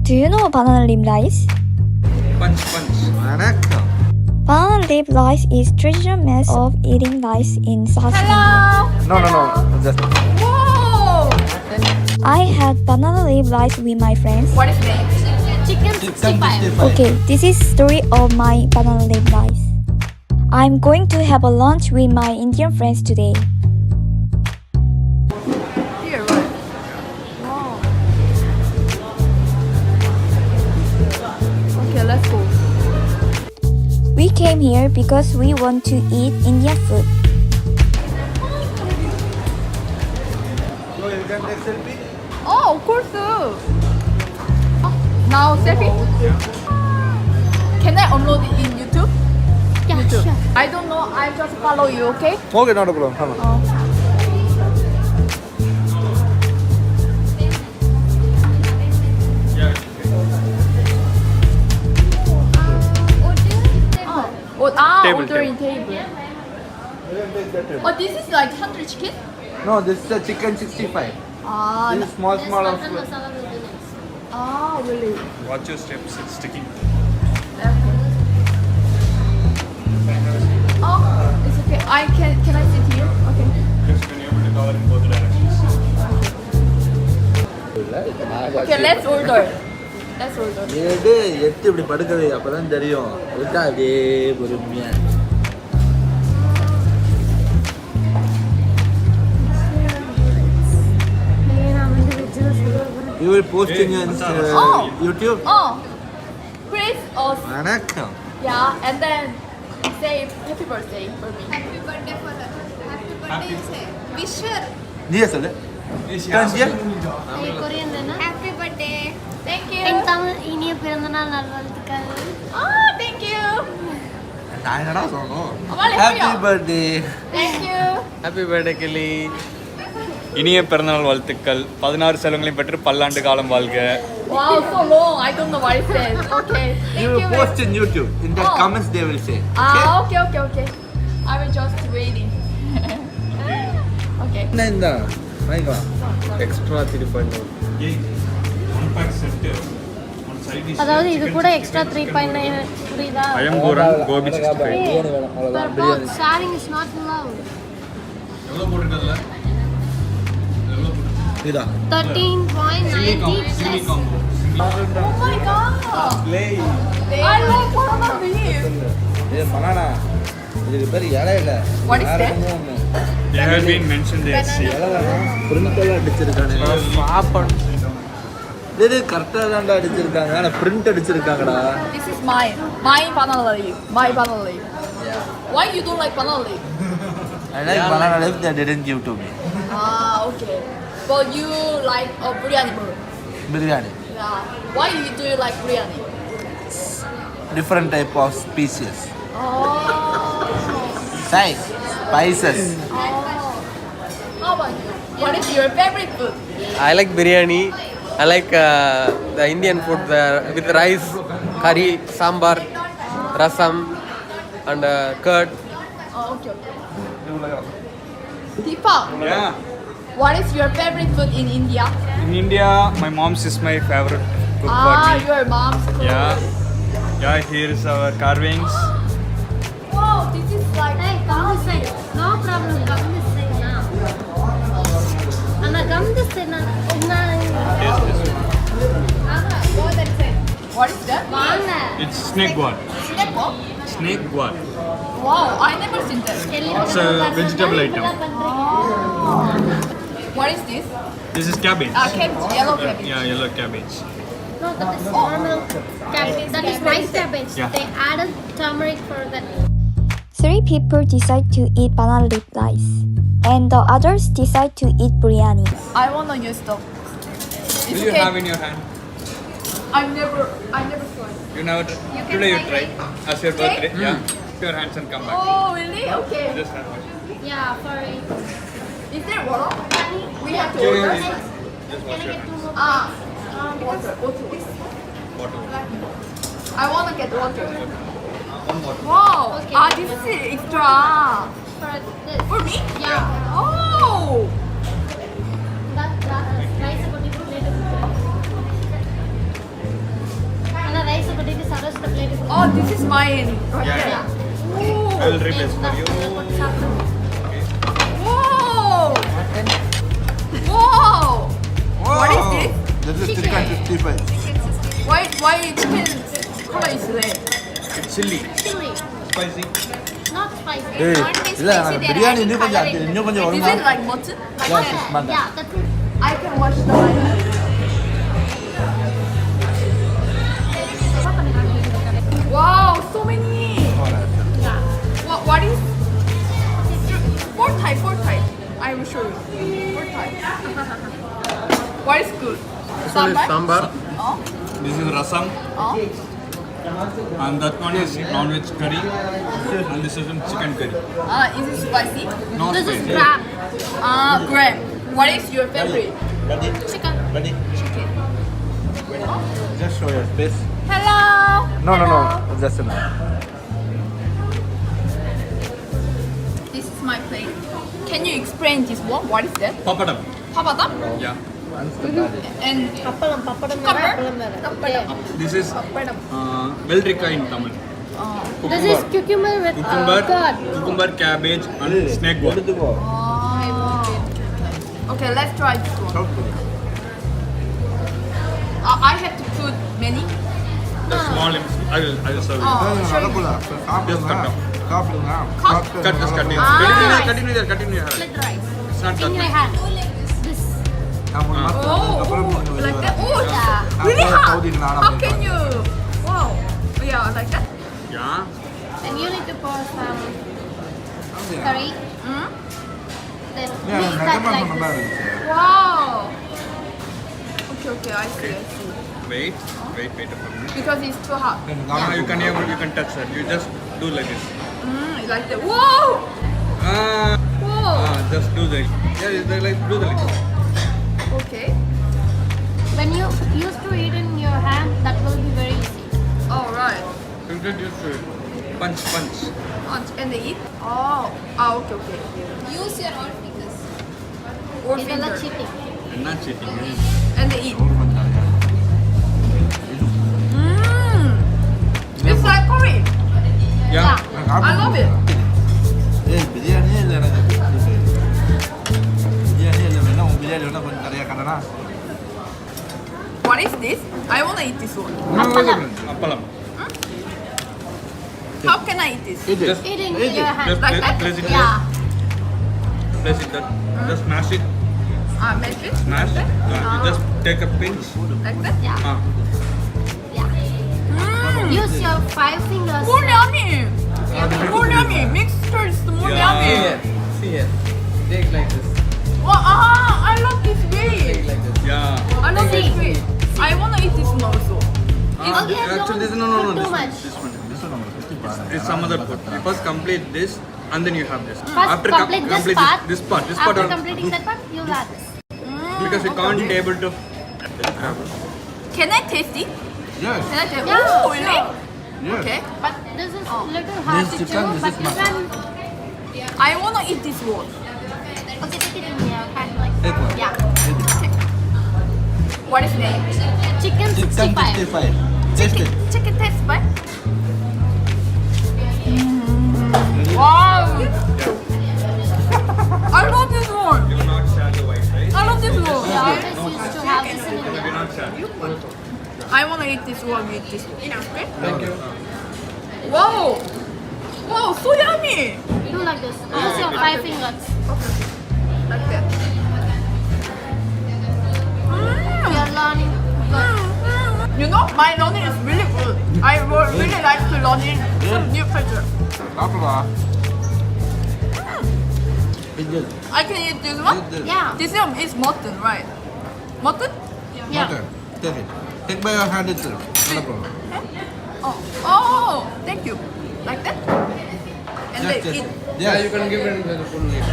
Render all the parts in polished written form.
Do you know banana leaf rice? Punch. Banana leaf rice is traditional method of eating rice in South India. No. Just. Whoa! I had banana leaf rice with my friends. What is name? Chicken 65. Okay, this is story of my banana leaf rice. I'm going to have a lunch with my Indian friends today. Here, right? Wow. Okay, let's go. We came here because we want to eat Indian food. So you can take selfie? Oh, of course. Now selfie. Can I upload it in YouTube? Yeah, YouTube. sure. I don't know. I just follow you. Okay. Okay, not a problem. Come on. Order in table. Oh, this is like tandoori chicken. No, this is a chicken 65. Ah, This is small of Mutton masala will be next. really? Watch your steps, it's sticking. Oh, it's okay. Can I sit here? Okay. Just when you're able to cover in both directions. Okay, let's order. Let's order. எட்டு இப்படி படுக்கவே அப்பதான் தெரியும் விட்டா அப்படியே பொறுமையா You will post in your YouTube? Oh, please. வணக்கம் Yeah, and then say happy birthday for me. Happy birthday for her. Happy birthday say. Wish her. நீயே சொல்லு Tanzia? Korean தானே? Happy birthday. Thank you. என் தமிழ் இனிய பிறந்தநாள் நல்வாழ்த்துக்கள். Oh, thank you. நான் என்னடா சொல்லணும் அம்மாளே, Happy போயா. birthday Thank you. Happy birthday கிளி இனிய பிறந்தநாள் வாழ்த்துக்கள் 16 செல்வங்களையும் பெற்று பல்லாண்டு காலம் வாழ்க. Wow, so long. I don't know what it says. Okay. You Thank will you. post in YouTube. In the Oh. comments they will say. Okay. I will just waiting. Okay. என்ன இந்த மைக்கா extra 3.9 one pack set one side dish அதாவது இது கூட extra 3.9 புரியுதா? அயம்பூரன் கோபி 65 பிரியாணி வேணும் Per அவ்வளவுதான் box biryani sharing is not allowed. எவ்வளவு போட்டுட்டல எவ்வளவு போட்டு இதா 13.90 plus. Oh my god. லே I love banana leaf. இது பனானா இதுக்கு பேர் இலை இல்ல What is வேற that? என்னமோ ஒண்ணு. they have been mentioned there see இலை தான் பிரிண்டெல்லாம் அடிச்சிருக்கானே சாப்பாடு இது கரெக்டா தான்டா அடிச்சிருக்காங்க ஆனா print அடிச்சிருக்காங்கடா This is mine. My banana leaf. My banana leaf. Why you don't like banana leaf? I like banana leaf they didn't give to me Ah, okay. But you like biryani more. biryani Yeah. Why do you like biryani? different type of species Oh. size spices How about you? What is your favorite food? I like biryani. I like the Indian food with rice, curry, sambar, rasam, and curd. Oh, okay. Deepa, yeah what is your favorite food in India? in India my mom's is my favorite cook for me Your mom's food. yeah here is our carvings Wow, this is like Hey, come this side. No problem. Come this side now. Anna, come this side now. Go that side. What is that? வாங்க. it's snake guar Snake ball? snake guar Wow, I never seen that. it's a vegetable item What is this? this is cabbage Cabbage, yellow cabbage. yeah yellow cabbage No, that is normal cabbage. That is rice cabbage. Yeah. They added turmeric for that. 3 people decide to eat banana leaf rice, and the others decide to eat biryani. I wanna use the. will you have in your hand I never tried. you never today you try as your birthday yeah put your hands and come back Oh, really? Okay. just have it Yeah, for it. Is there water? We have to Yeah, order. yeah, just wash your hands Water. water I wanna get water. one water Wow. Okay. This is extra. For this. For me? Yeah. Oh. That rice about it later. Oh, this is mine. Right Yeah, there. yeah. Ooh. I will replace for you. Whoa! Whoa! What is this? This is Chicken. chicken 65. Why chicken color is red? It's chili. Chili. Spicy. Not spicy. ஏய் Not spicy. இல்ல They are biryani adding இன்னும் கொஞ்சம் coloring. இன்னும் கொஞ்சம் Is வருமா it like mutton? Like Yes, that. it's mutton. Yeah, the truth. I can watch the light. Wow, so many. Yeah. What is? Four type. I will show you. Four type. What is good? This one is sambar. Oh, This is rasam. oh. And that one is non-veg curry. And this is chicken curry. Is it spicy? Not This is spicy. crab. Graham. What is your favorite? Ready? Chicken. Ready? Chicken. Just show your face. Hello. No. Just enough. This is my plate. Can you explain this one? What is that? Papadam. Papadam? Yeah. And Papadam Cover? Papadam. This is papadam. Veldrika in Tamil. This is cucumber with Cucumber, curd. cucumber, cabbage, and snake worm. எடுத்துக்கோ Okay, let's try this one. I have to put many. The small, I will serve you. Show you. Just cut down. சாப்பிடுங்க Cut this, cut it. Ah. Continue there. Split the rice. It's not In cut. your hand. This. Oh, like that. Oh, Yeah. really Ah, hot. Saudi naan How apple can pie. you? Wow. Yeah, like that. Yeah. And you need to pour some curry. Hmm? Then Yeah, mix that நகமா like நல்லா this. இருந்துச்சு Wow. Okay, I see. Wait a minute. Because it's too hot. You can touch that. You just do like this. Like that. Whoa! Ah, Whoa. just do this. Yeah, do the like. Okay. When you used to eat in your hand, that will be very easy. All right. You can just punch. And they eat? Oh. Okay. Use your own fingers. Or It's finger. not cheating. I'm not cheating. And they eat. It's like curry. Yeah. I love it. ஏய் பிரியாணியே இல்லை எனக்கு பிரியாணியே இல்லை வேணா உன் பிரியாணி வேணா கொஞ்சம் நிறையா கண்டனா What is this? I want to eat this one. Appalam. How can I eat this? Just Eating in your hand. Just Like that? place it Yeah. Place it there. Just smash it. Make it? Smash. Like that? You just take a pinch. Like that? Yeah. Ah. Yeah. Use your 5 fingers. More yummy. More yummy. Mixture is more Yeah. yummy. See here. Take like this. I love this way. Take like this. Yeah. I love this See. way. I want to eat this one also. Okay, Actually, this don't no. put This too one. much. This one. This one நம்ம சுத்தி பாருங்க It's some other food. First complete this, and then you have this. First complete this part. This part. After are- completing that part, you'll add this. because you can't able to. Can I taste it? yes Can I taste? Yeah, Oh, really? yes Okay. But this is little hard This to chicken, chew, this but is you mutton. can... I want to eat this one. Okay, take it in your hand like Take one. Yeah. What is name? Chicken chicken 65. 65 taste it Chicken taste bud. Wow. I love this one. You will not share the white rice. I love this We one. always used to have this in You will India. not share. I want to eat this one with this. Okay? Thank you. Wow. Wow, so yummy. Do like this. Use your 5 fingers. Like that. You're learning. Good. You know, my learning is really good. I would really like to learn some new culture. சாப்பிடுவா இது I can eat this one. Yeah. This one is mutton, right? Mutton? Yeah. mutton take it take by your hand itself no problem Oh, thank you. Like that? And they yes eat. Yeah, you can give it the full name.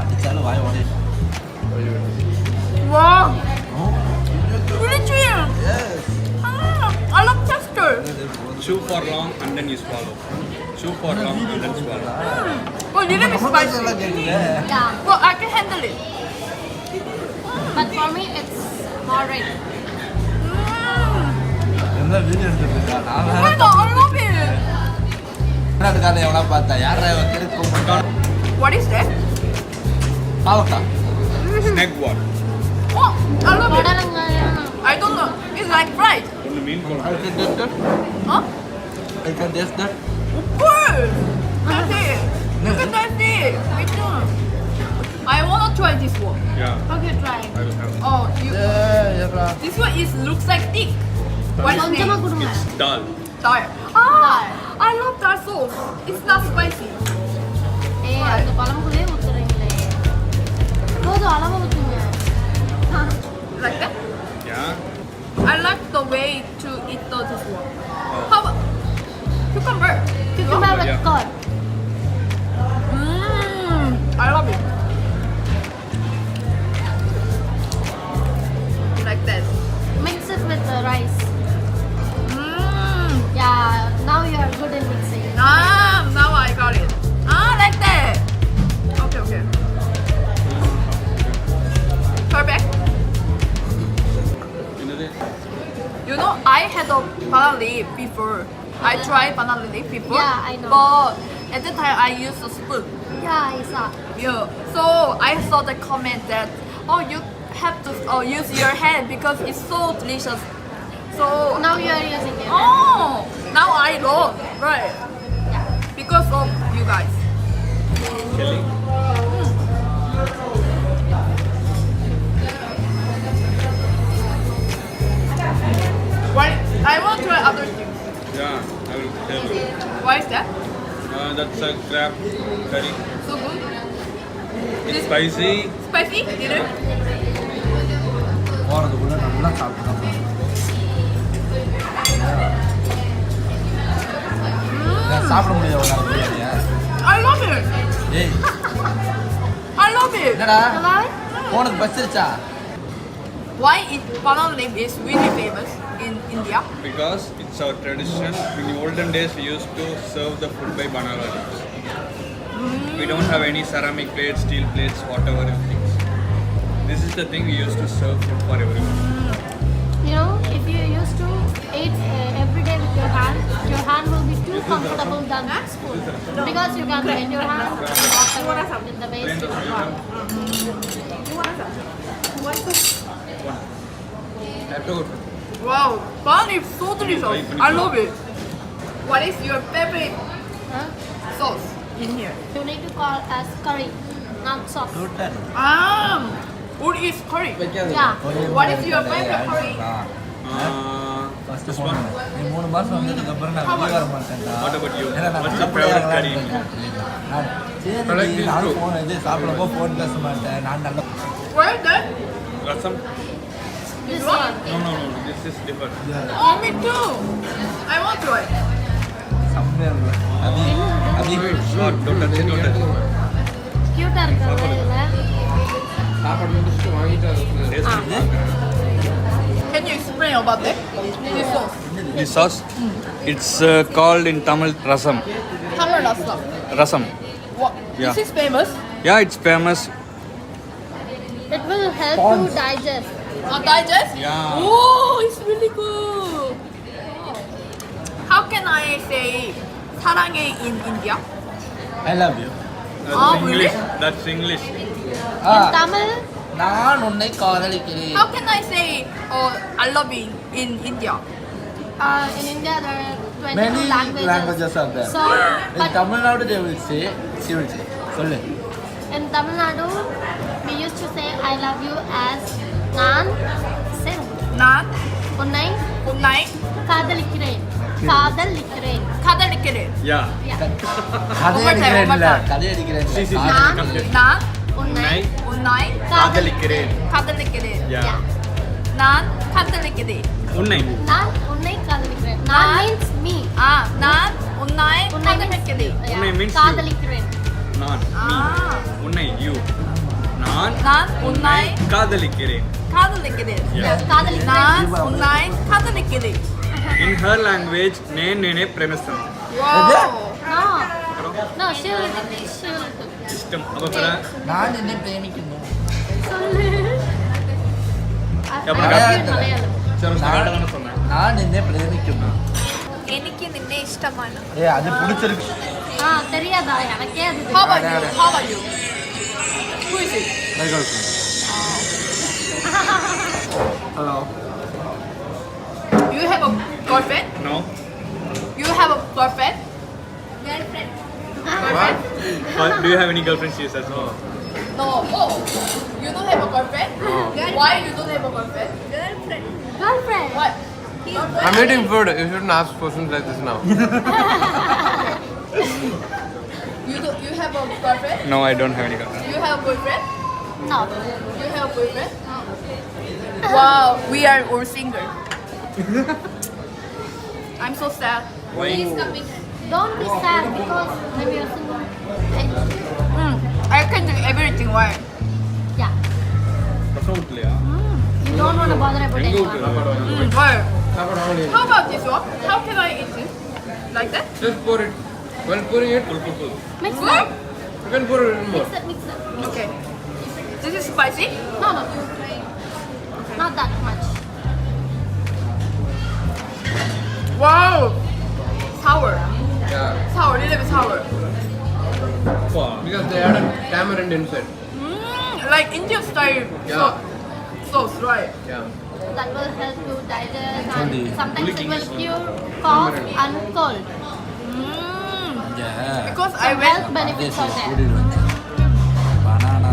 அடிச்சால வாய் ஓடி Wow. Really chewy. yes I love texture. Chew for long and then you swallow. Chew for long and then swallow. Oh, little bit spicy. எல்லாம் கேக்குது Yeah. Well, I can handle it. But for me, it's moderate. என்ன video எடுத்துட்டு இருக்கா நான் Oh my god, I கர்நாடகால எவனா பார்த்தா யாரா இருக்கும் What is that? பாவக்கா snake wall Oh, I love it. புடலங்காயம். I don't know. It's like fried. ஒன்று மீன் I குழம்பு can taste that. Huh? I can taste that. Of course. That's it. You can taste it. Me too. I wanna try this one. Yeah Okay, try. I will have Oh, you. ஏறா This one is looks like thick. What is கொஞ்சமா name? கொடுங்க. தால் Dal. Ah, I love that sauce. It's not spicy. ஏய், அந்த குழம்புக்குள்ளே ஊத்துறீங்களே. போதும், அளவா ஊத்துங்க. Like that? Yeah I like the way to eat this one. How about cucumber? Cucumber with Yeah. curd. I love it. Like that. Mix it with the rice. Mmm. Yeah, now you are good in mixing. Now I got it. Like that. Okay, okay. Perfect. என்னது You know, I had a banana leaf before. I tried banana leaf before. Yeah, I know. But at that time, I used a spoon. Yeah, I saw. Yeah. So I saw the comment that, oh, you have to use your hand because it's so delicious. So Now you are using it. oh, now I love, right? Yeah. Because of you guys. Kelly Why? I want to try other things. Yeah I will tell you Why is that? That's a crab curry So good. it's spicy Spicy? Did it? போறதுக்குள்ள நல்லா சாப்பிடலாம் சாப்பிட முடியாது உன்னால பிரியாணியா I love it. ஏய் I love it. என்னடா Hello? போனது பசிச்சா Why is banana leaf is really famous in India? because it's our tradition. In the olden days, we used to serve the food by banana leaves. We don't have any ceramic plates, steel plates, whatever it is. This is the thing we used to serve food for everyone. You know, if you used to eat every day with your hand will be too comfortable than that spoon. Because you can bend your hand whatever with the waste you want. Wow, banana leaf so delicious. I love it. What is your favorite Huh? sauce in here? You need to call as curry, not sauce. What is curry? Yeah. What is your favorite curry? First phone நீ 3 மாசம் வந்ததுக்கு அப்புறம் நான் வெளிய வர மாட்டேன்டா What about you? ஏன்னா நான் What's your சாப்பிடவே favorite curry? நான் சரி I like this நான் too. போன் இது சாப்பிடப்போ போன் பேச மாட்டேன் நான் நல்ல What is that? Rasam? This one. No. This is different. Oh, me too. I want to try. செம்மையா இருக்கு அபி Short, don't touch it, don't touch it. Cute இருக்கிறது இல்ல. சாப்பாடு முடிச்சுட்டு வாங்கிட்டு அது Taste it. Can you explain about that? This sauce. This sauce, it's called in Tamil rasam. Tamil rasa. Rasam. What? Yeah. This is famous. Yeah, it's famous. It will help you digest. Digest? Yeah. Oh, it's really good. How can I say 사랑해 in India? I love you That's really? English. That's English. In Tamil, நான் உன்னை காதலிக்கிறேன் How can I say I love you in India? in India there are 22 many languages. languages are there So, in but Tamil Nadu they will say she will say சொல்லு in Tamil Nadu, we used to say I love you as நான் say 난 உன்னை உன்னை காதலிக்கிறேன். காதலிக்கிறேன். காதலிக்கிறேன். Yeah. Yeah. கதை அடிக்கிறேன் இல்ல One more time. கதை அடிக்கிறேன் See, see, இல்ல. see. நான் 난 உன்னை உன்னை காதலிக்கிறேன். காதலிக்கிறேன். Yeah. 난 காதலிக்கிறேன். உன்னை. நான் உன்னை காதலிக்கிறேன். நான் means me. 난 உன்னை உன்னை காதலிக்கிறேன். உன்னை means you. காதலிக்கிறேன். நான். உன்னை you. நான் 난 உன்னை காதலிக்கிறேன். காதலிக்கிறேன். Yeah. காதலிக்கிறேன். 난 உன்னை காதலிக்கிறேன். In her language, నేనే ప్రేమిస్తాను. Wow. No, she will do. ఇష్టం అబ్బరా நான் என்னை பிரேமிக்கணும் சொல்லு. I எப்ப love you in Malayalam. சரி கரெக்ட்டா சொன்னேன். நான் என்னை பிரேமிக்கணும் എനിക്ക് നിന്നെ ഇഷ്ടമാണ്. அது பிடிச்சிருக்கு. தெரியாதா எனக்கே அது How about you? How about you? Who is it? My girlfriend. Hello. You have a girlfriend? No. You have a girlfriend? girlfriend. Do you have any girlfriend? She says no. No. Oh, you don't have a girlfriend? Why you don't have a girlfriend? Girlfriend. What? I'm eating food. You shouldn't ask questions like this now. You have a girlfriend? No, I don't have any girlfriend. You have a boyfriend? No. You have a boyfriend? Wow, we are all single. I'm so sad. Why? Don't be sad because when you're single. I can do everything. Why? Yeah. Absolutely. You don't want to bother about anyone. Why? How about this one? How can I eat it? Like that? Just pour it. While pouring it, Full. Mix What? it. you can pour it in more. Mix it. Okay. This is spicy? No. Not that much. Wow. Sour. Yeah. Sour, little bit sour. Wow. Because they added tamarind inside. Like Indian style Yeah. sauce, right? Yeah. That will help you digest and sometimes it will cure cough and cold. Because I Some went. health benefits are there. banana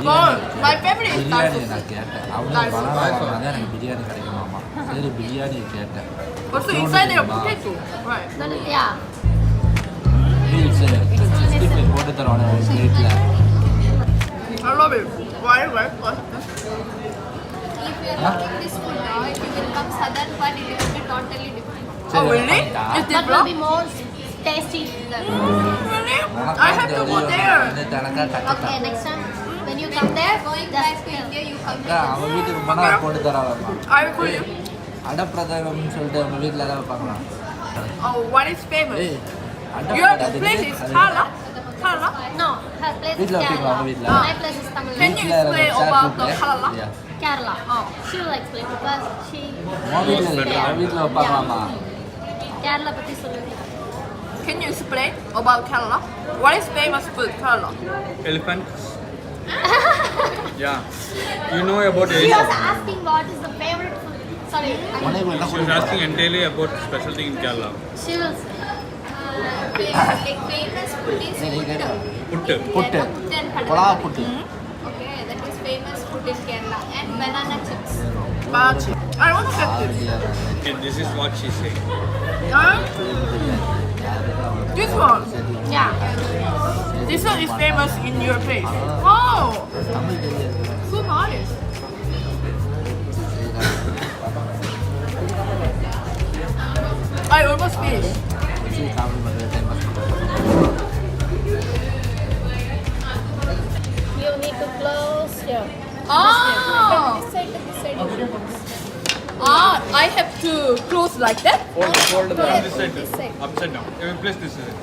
Oh, my favorite is biryani dal நான் கேட்டேன் அவங்க Dal banana soup. வாங்கினா எனக்கு பிரியாணி கிடைக்குமாமா சரி பிரியாணி கேட்டேன் Also inside there potato. Right. Then, yeah. Sixty போட்டு தருவானே ஒரு பிளேட்டில் I love it. Why? If you are eating this food now, if you will come southern part, it will be totally different. Oh really? Is That will different? be more tasty. Really? I have to go there. எனக்கா Okay, கற்றுட்டேன் next time when you come there, Going just back to India, you come அவன் வீட்டுக்கு banana போட்டு தராங்கம்மா I will call you. அடப்பிரதகம்னு சொல்லிட்டு அவங்க வீட்டில் தான் வைப்பாங்களாம் Oh, what is famous? ஏய் Your அடப்பிரதம் place is Kala? Kala? no. Her place is வீட்டில் வைப்பீங்களா அவங்க Kerala. வீட்டில் My place is Tamil Can Nadu. you explain about the Kala? Kerala. Oh. She will explain because she உன் வீட்டில் lives இருக்கு there. அவன் வீட்டில் வைப்பாங்களாமா Kerala பத்தி சொல்லுங்க. Can you explain about Kerala? What is famous food Kerala? Elephants. Yeah. You know about She was elephants. asking what is the favorite food. Sorry, உனக்கு என்ன She was asking entirely about special thing in Kerala. she will say. like famous food is சரி கேட்டு Puttu. Puttu puttu and கொலா kadala. Puttu Okay, that is famous food in Kerala. And banana chips. Bachi. I want to get this. Okay, this is what she said. Huh? This one. Yeah. This one is famous in your place. Oh, Tamil தெரியாது so nice. I almost finished. வச்சு சாப்பிட பண்ணுற time You need to close here. Ah, This side to this side. I have to close like that. Fold from this side. this side. Upside down. You will place this side.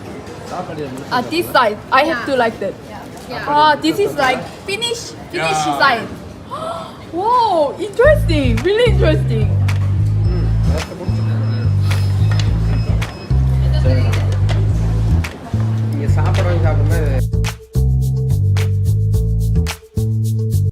சாப்பாடு This side, I have to like that. This is like finish Yeah. side. Whoa, interesting, really interesting. இங்கே சாப்பிட்றவங்க சாப்பிடும்போது